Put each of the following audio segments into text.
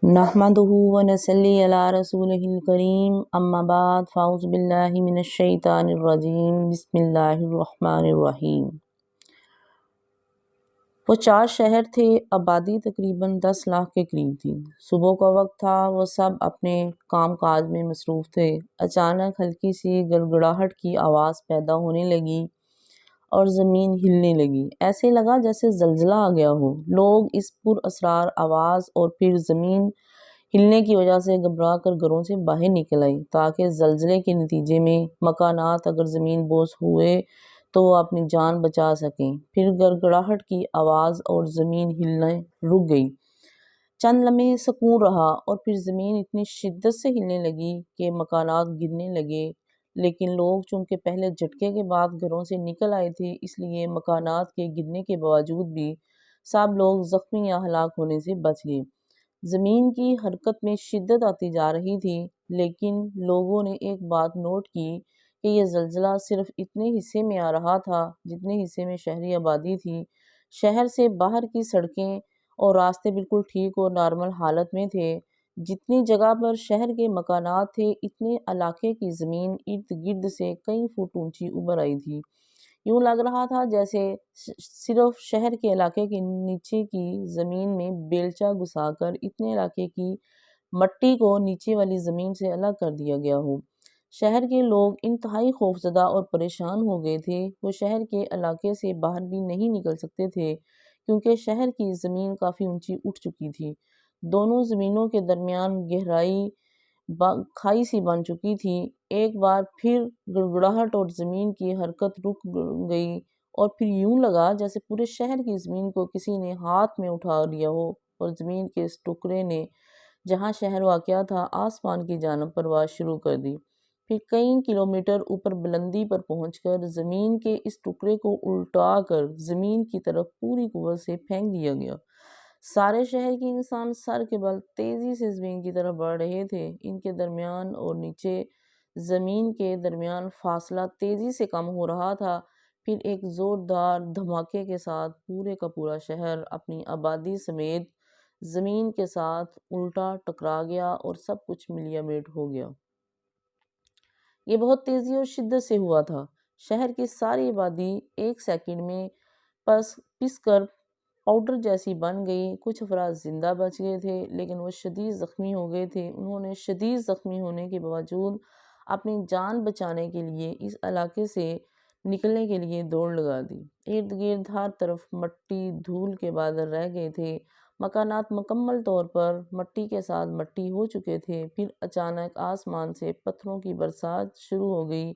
نحمدہ ونصلی علی رسولہ الکریم اما بعد فاعوذ باللہ من الشیطان الرجیم بسم اللہ الرحمن الرحیم۔ وہ 4 شہر تھے، آبادی تقریباً 10 لاکھ کے قریب تھی۔ صبح کا وقت تھا، وہ سب اپنے کام کاج میں مصروف تھے۔ اچانک ہلکی سی گڑگڑاہٹ کی آواز پیدا ہونے لگی اور زمین ہلنے لگی۔ ایسے لگا جیسے زلزلہ آ گیا ہو۔ لوگ اس پر اسرار آواز اور پھر زمین ہلنے کی وجہ سے گھبرا کر گھروں سے باہر نکل آئے تاکہ زلزلے کے نتیجے میں مکانات اگر زمین بوس ہوئے تو وہ اپنی جان بچا سکیں۔ پھر گڑگڑاہٹ کی آواز اور زمین ہلنا رک گئی۔ چند لمحے سکون رہا اور پھر زمین اتنی شدت سے ہلنے لگی کہ مکانات گرنے لگے، لیکن لوگ چونکہ پہلے جھٹکے کے بعد گھروں سے نکل آئے تھے، اس لیے مکانات کے گرنے کے باوجود بھی سب لوگ زخمی یا ہلاک ہونے سے بچ گئے۔ زمین کی حرکت میں شدت آتی جا رہی تھی، لیکن لوگوں نے ایک بات نوٹ کی کہ یہ زلزلہ صرف اتنے حصے میں آ رہا تھا جتنے حصے میں شہری آبادی تھی۔ شہر سے باہر کی سڑکیں اور راستے بالکل ٹھیک اور نارمل حالت میں تھے۔ جتنی جگہ پر شہر کے مکانات تھے، اتنے علاقے کی زمین ارد گرد سے کئی فٹ اونچی ابھر آئی تھی۔ یوں لگ رہا تھا جیسے صرف شہر کے علاقے کے نیچے کی زمین میں بیلچہ گھسا کر اتنے علاقے کی مٹی کو نیچے والی زمین سے الگ کر دیا گیا ہو۔ شہر کے لوگ انتہائی خوفزدہ اور پریشان ہو گئے تھے۔ وہ شہر کے علاقے سے باہر بھی نہیں نکل سکتے تھے کیونکہ شہر کی زمین کافی اونچی اٹھ چکی تھی۔ دونوں زمینوں کے درمیان گہرائی کھائی سی بن چکی تھی۔ ایک بار پھر گڑگڑاہٹ اور زمین کی حرکت رک گئی اور پھر یوں لگا جیسے پورے شہر کی زمین کو کسی نے ہاتھ میں اٹھا لیا ہو اور زمین کے اس ٹکڑے نے جہاں شہر واقع تھا آسمان کی جانب پرواز شروع کر دی۔ پھر کئی کلومیٹر اوپر بلندی پر پہنچ کر زمین کے اس ٹکڑے کو الٹا کر زمین کی طرف پوری قوت سے پھینک دیا گیا۔ سارے شہر کے انسان سر کے بل تیزی سے زمین کی طرف بڑھ رہے تھے۔ ان کے درمیان اور نیچے زمین کے درمیان فاصلہ تیزی سے کم ہو رہا تھا۔ پھر ایک زوردار دھماکے کے ساتھ پورے کا پورا شہر اپنی آبادی سمیت زمین کے ساتھ الٹا ٹکرا گیا اور سب کچھ ملیا میٹ ہو گیا۔ یہ بہت تیزی اور شدت سے ہوا تھا۔ شہر کی ساری آبادی ایک سیکنڈ میں پس کر پاؤڈر جیسی بن گئی۔ کچھ افراد زندہ بچ گئے تھے لیکن وہ شدید زخمی ہو گئے تھے۔ انہوں نے شدید زخمی ہونے کے باوجود اپنی جان بچانے کے لیے اس علاقے سے نکلنے کے لیے دوڑ لگا دی۔ ارد گرد ہر طرف مٹی دھول کے بادل رہ گئے تھے۔ مکانات مکمل طور پر مٹی کے ساتھ مٹی ہو چکے تھے۔ پھر اچانک آسمان سے پتھروں کی برسات شروع ہو گئی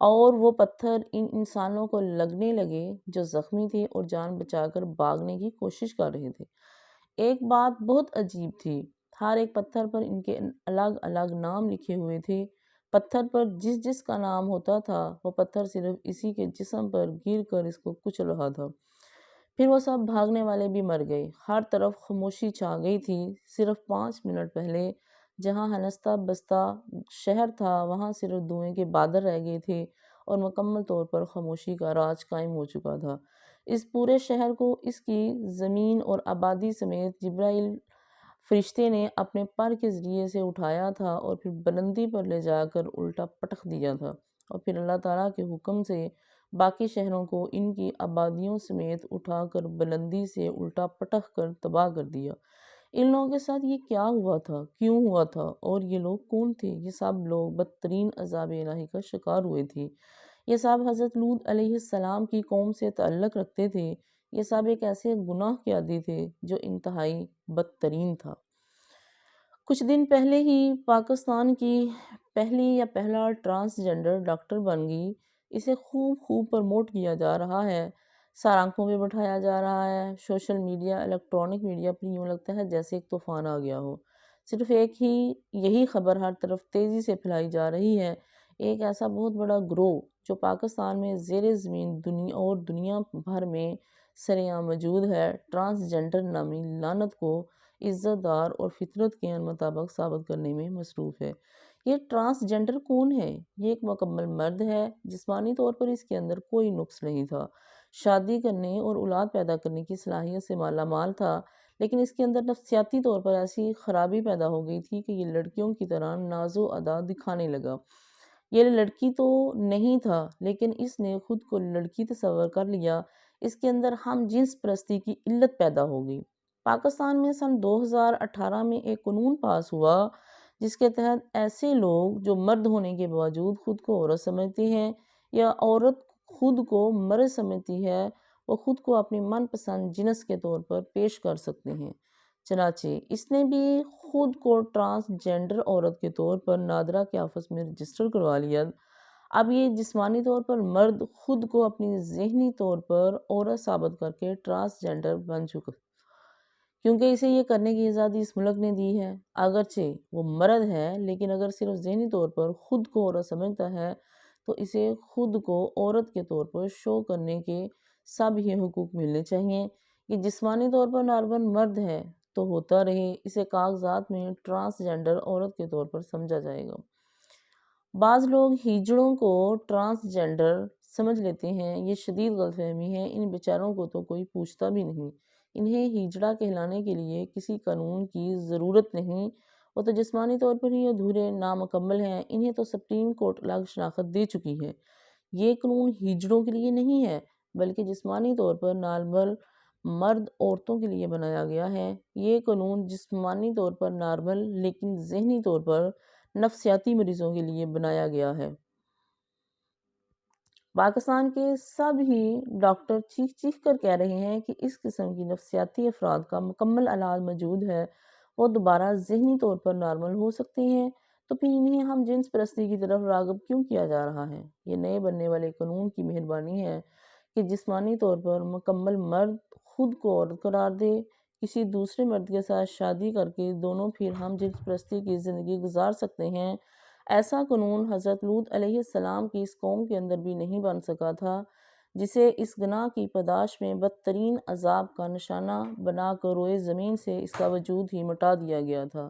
اور وہ پتھر ان انسانوں کو لگنے لگے جو زخمی تھے اور جان بچا کر بھاگنے کی کوشش کر رہے تھے۔ ایک بات بہت عجیب تھی، ہر ایک پتھر پر ان کے الگ الگ نام لکھے ہوئے تھے۔ پتھر پر جس جس کا نام ہوتا تھا وہ پتھر صرف اسی کے جسم پر گر کر اس کو کچل رہا تھا۔ پھر وہ سب بھاگنے والے بھی مر گئے۔ ہر طرف خاموشی چھا گئی تھی۔ صرف 5 منٹ پہلے جہاں ہنستا بستا شہر تھا وہاں صرف دھوئیں کے بادل رہ گئے تھے اور مکمل طور پر خاموشی کا راج قائم ہو چکا تھا۔ اس پورے شہر کو اس کی زمین اور آبادی سمیت جبرائیل فرشتے نے اپنے پر کے ذریعے سے اٹھایا تھا اور پھر بلندی پر لے جا کر الٹا پٹخ دیا تھا اور پھر اللہ تعالیٰ کے حکم سے باقی شہروں کو ان کی آبادیوں سمیت اٹھا کر بلندی سے الٹا پٹخ کر تباہ کر دیا۔ ان لوگوں کے ساتھ یہ کیا ہوا تھا، کیوں ہوا تھا اور یہ لوگ کون تھے؟ یہ سب لوگ بدترین عذاب الہی کا شکار ہوئے تھے۔ یہ سب حضرت لوط علیہ السلام کی قوم سے تعلق رکھتے تھے۔ یہ سب ایک ایسے گناہ کے عادی تھے جو انتہائی بدترین تھا۔ کچھ دن پہلے ہی پاکستان کی پہلا ٹرانسجنڈر ڈاکٹر بن گئی۔ اسے خوب پروموٹ کیا جا رہا ہے، سرآنکھوں پہ بٹھایا جا رہا ہے۔ سوشل میڈیا، الیکٹرانک میڈیا پر یوں لگتا ہے جیسے ایک طوفان آ گیا ہو۔ صرف یہی خبر ہر طرف تیزی سے پھیلائی جا رہی ہے۔ ایک ایسا بہت بڑا گروہ جو پاکستان میں زیر زمین اور دنیا بھر میں سرعام موجود ہے، ٹرانسجنڈر نامی لعنت کو عزت دار اور فطرت کے مطابق ثابت کرنے میں مصروف ہے۔ یہ ٹرانسجنڈر کون ہے؟ یہ ایک مکمل مرد ہے۔ جسمانی طور پر اس کے اندر کوئی نقص نہیں تھا۔ شادی کرنے اور اولاد پیدا کرنے کی صلاحیت سے مالا مال تھا، لیکن اس کے اندر نفسیاتی طور پر ایسی خرابی پیدا ہو گئی تھی کہ یہ لڑکیوں کی طرح ناز و ادا دکھانے لگا۔ یہ لڑکی تو نہیں تھا لیکن اس نے خود کو لڑکی تصور کر لیا۔ اس کے اندر ہم جنس پرستی کی علت پیدا ہو گئی۔ پاکستان میں سن 2018 میں ایک قانون پاس ہوا جس کے تحت ایسے لوگ جو مرد ہونے کے باوجود خود کو عورت سمجھتے ہیں یا عورت خود کو مرد سمجھتی ہے، وہ خود کو اپنی من پسند جنس کے طور پر پیش کر سکتے ہیں۔ چنانچہ اس نے بھی خود کو ٹرانسجینڈر عورت کے طور پر نادرہ کے آفس میں رجسٹر کروا لیا۔ اب یہ جسمانی طور پر مرد خود کو اپنی ذہنی طور پر عورت ثابت کر کے ٹرانسجینڈر بن چکا، کیونکہ اسے یہ کرنے کی آزادی اس ملک نے دی ہے۔ اگرچہ وہ مرد ہے لیکن اگر صرف ذہنی طور پر خود کو عورت سمجھتا ہے تو اسے خود کو عورت کے طور پر شو کرنے کے سب یہ حقوق ملنے چاہیے۔ یہ جسمانی طور پر نارمل مرد ہے تو ہوتا رہے، اسے کاغذات میں ٹرانسجینڈر عورت کے طور پر سمجھا جائے گا۔ بعض لوگ ہیجڑوں کو ٹرانسجینڈر سمجھ لیتے ہیں، یہ شدید غلط فہمی ہے۔ ان بیچاروں کو تو کوئی پوچھتا بھی نہیں۔ انہیں ہیجڑا کہلانے کے لیے کسی قانون کی ضرورت نہیں، وہ تو جسمانی طور پر ہی ادھورے نامکمل ہیں۔ انہیں تو سپریم کورٹ الگ شناخت دے چکی ہے۔ یہ قانون ہیجڑوں کے لیے نہیں ہے بلکہ جسمانی طور پر نارمل مرد عورتوں کے لیے بنایا گیا ہے۔ یہ قانون جسمانی طور پر نارمل لیکن ذہنی طور پر نفسیاتی مریضوں کے لیے بنایا گیا ہے۔ پاکستان کے سب ہی ڈاکٹر چیخ چیخ کر کہہ رہے ہیں کہ اس قسم کی نفسیاتی افراد کا مکمل علاج موجود ہے، وہ دوبارہ ذہنی طور پر نارمل ہو سکتے ہیں، تو پھر انہیں ہم جنس پرستی کی طرف راغب کیوں کیا جا رہا ہے؟ یہ نئے بننے والے قانون کی مہربانی ہے کہ جسمانی طور پر مکمل مرد خود کو عورت قرار دے، کسی دوسرے مرد کے ساتھ شادی کر کے دونوں پھر ہم جنس پرستی کی زندگی گزار سکتے ہیں۔ ایسا قانون حضرت لوط علیہ السلام کی اس قوم کے اندر بھی نہیں بن سکا تھا، جسے اس گناہ کی پاداش میں بدترین عذاب کا نشانہ بنا کر روئے زمین سے اس کا وجود ہی مٹا دیا گیا تھا۔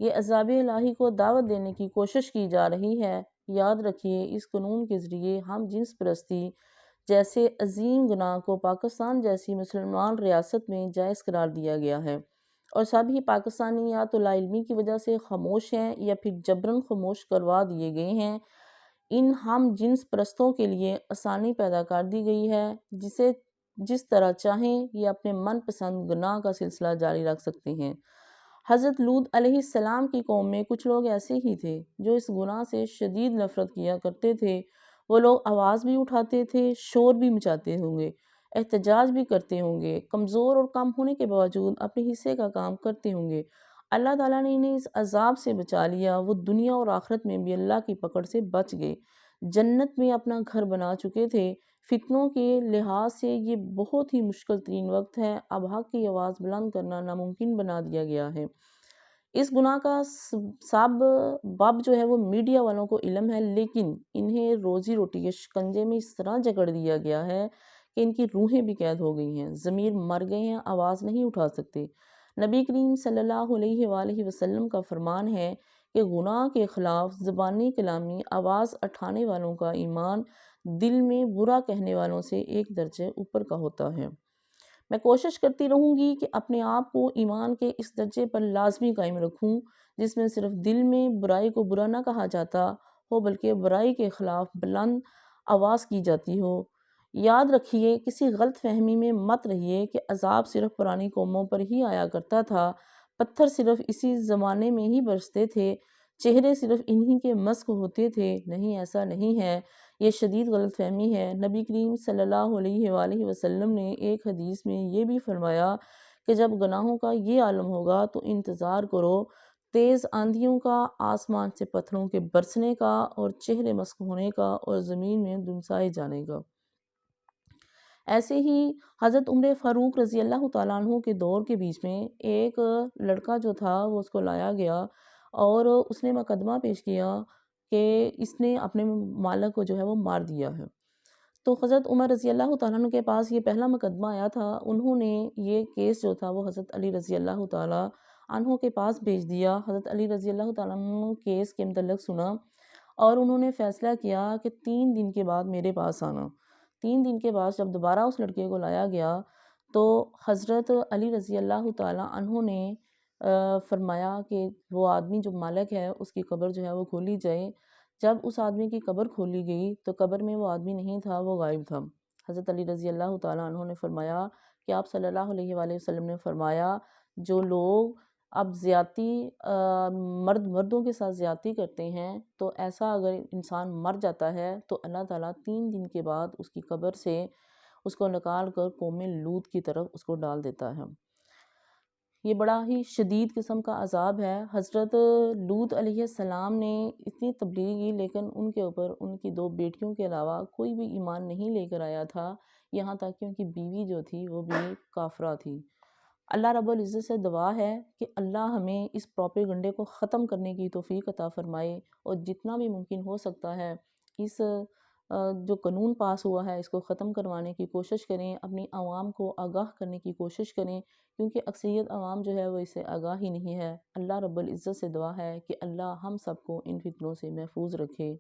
یہ عذاب الہی کو دعوت دینے کی کوشش کی جا رہی ہے۔ یاد رکھیے، اس قانون کے ذریعے ہم جنس پرستی جیسے عظیم گناہ کو پاکستان جیسی مسلمان ریاست میں جائز قرار دیا گیا ہے، اور سب ہی پاکستانی یا تو لا علمی کی وجہ سے خاموش ہیں یا پھر جبراً خاموش کروا دیے گئے ہیں۔ ان ہم جنس پرستوں کے لیے آسانی پیدا کر دی گئی ہے، جسے جس طرح چاہیں یہ اپنے من پسند گناہ کا سلسلہ جاری رکھ سکتے ہیں۔ حضرت لوط علیہ السلام کی قوم میں کچھ لوگ ایسے ہی تھے جو اس گناہ سے شدید نفرت کیا کرتے تھے۔ وہ لوگ آواز بھی اٹھاتے تھے، شور بھی مچاتے ہوں گے، احتجاج بھی کرتے ہوں گے، کمزور اور کم ہونے کے باوجود اپنے حصے کا کام کرتے ہوں گے۔ اللہ تعالیٰ نے انہیں اس عذاب سے بچا لیا، وہ دنیا اور آخرت میں بھی اللہ کی پکڑ سے بچ گئے، جنت میں اپنا گھر بنا چکے تھے۔ فتنوں کے لحاظ سے یہ بہت ہی مشکل ترین وقت ہے، اب حق کی آواز بلند کرنا ناممکن بنا دیا گیا ہے۔ اس گناہ کا سبب جو ہے وہ میڈیا والوں کو علم ہے، لیکن انہیں روزی روٹی کے شکنجے میں اس طرح جکڑ دیا گیا ہے کہ ان کی روحیں بھی قید ہو گئی ہیں، ضمیر مر گئے ہیں، آواز نہیں اٹھا سکتے۔ نبی کریم صلی اللہ علیہ وآلہ وسلم کا فرمان ہے کہ گناہ کے خلاف زبانی کلامی آواز اٹھانے والوں کا ایمان دل میں برا کہنے والوں سے ایک درجے اوپر کا ہوتا ہے۔ میں کوشش کرتی رہوں گی کہ اپنے آپ کو ایمان کے اس درجے پر لازمی قائم رکھوں جس میں صرف دل میں برائی کو برا نہ کہا جاتا ہو بلکہ برائی کے خلاف بلند آواز کی جاتی ہو۔ یاد رکھیے، کسی غلط فہمی میں مت رہیے کہ عذاب صرف پرانی قوموں پر ہی آیا کرتا تھا، پتھر صرف اسی زمانے میں ہی برستے تھے، چہرے صرف انہی کے مسخ ہوتے تھے۔ نہیں، ایسا نہیں ہے، یہ شدید غلط فہمی ہے۔ نبی کریم صلی اللہ علیہ وآلہ وسلم نے ایک حدیث میں یہ بھی فرمایا کہ جب گناہوں کا یہ عالم ہوگا تو انتظار کرو تیز آندھیوں کا، آسمان سے پتھروں کے برسنے کا اور چہرے مسخ ہونے کا اور زمین میں دنسائے جانے کا۔ ایسے ہی حضرت عمر فاروق رضی اللہ تعالیٰ عنہ کے دور کے بیچ میں ایک لڑکا جو تھا وہ اس کو لایا گیا اور اس نے مقدمہ پیش کیا کہ اس نے اپنے مالک کو جو ہے وہ مار دیا ہے۔ تو حضرت عمر رضی اللہ تعالیٰ عنہ کے پاس یہ پہلا مقدمہ آیا تھا، انہوں نے یہ کیس جو تھا وہ حضرت علی رضی اللہ تعالیٰ عنہ کے پاس بھیج دیا۔ حضرت علی رضی اللہ تعالیٰ عنہ کیس کے متعلق سنا اور انہوں نے فیصلہ کیا کہ 3 دن کے بعد میرے پاس آنا۔ 3 دن کے بعد جب دوبارہ اس لڑکے کو لایا گیا تو حضرت علی رضی اللہ تعالیٰ عنہ نے فرمایا کہ وہ آدمی جو مالک ہے اس کی قبر جو ہے وہ کھولی جائے۔ جب اس آدمی کی قبر کھولی گئی تو قبر میں وہ آدمی نہیں تھا، وہ غائب تھا۔ حضرت علی رضی اللہ تعالیٰ عنہ نے فرمایا کہ آپ صلی اللہ علیہ وآلہ وسلم نے فرمایا جو لوگ اب زیادتی مردوں کے ساتھ زیادتی کرتے ہیں تو ایسا اگر انسان مر جاتا ہے تو اللہ تعالیٰ 3 دن کے بعد اس کی قبر سے اس کو نکال کر قوم لوط کی طرف اس کو ڈال دیتا ہے۔ یہ بڑا ہی شدید قسم کا عذاب ہے۔ حضرت لوط علیہ السلام نے اتنی تبلیغ کی لیکن ان کے اوپر ان کی 2 بیٹیوں کے علاوہ کوئی بھی ایمان نہیں لے کر آیا تھا، یہاں تک کہ ان کی بیوی جو تھی وہ بھی کافرہ تھی۔ اللہ رب العزت سے دعا ہے کہ اللہ ہمیں اس پروپیگنڈے کو ختم کرنے کی توفیق عطا فرمائے اور جتنا بھی ممکن ہو سکتا ہے اس جو قانون پاس ہوا ہے اس کو ختم کروانے کی کوشش کریں، اپنی عوام کو آگاہ کرنے کی کوشش کریں، کیونکہ اکثریت عوام جو ہے وہ اس سے آگاہ ہی نہیں ہے۔ اللہ رب العزت سے دعا ہے کہ اللہ ہم سب کو ان فتنوں سے محفوظ رکھے۔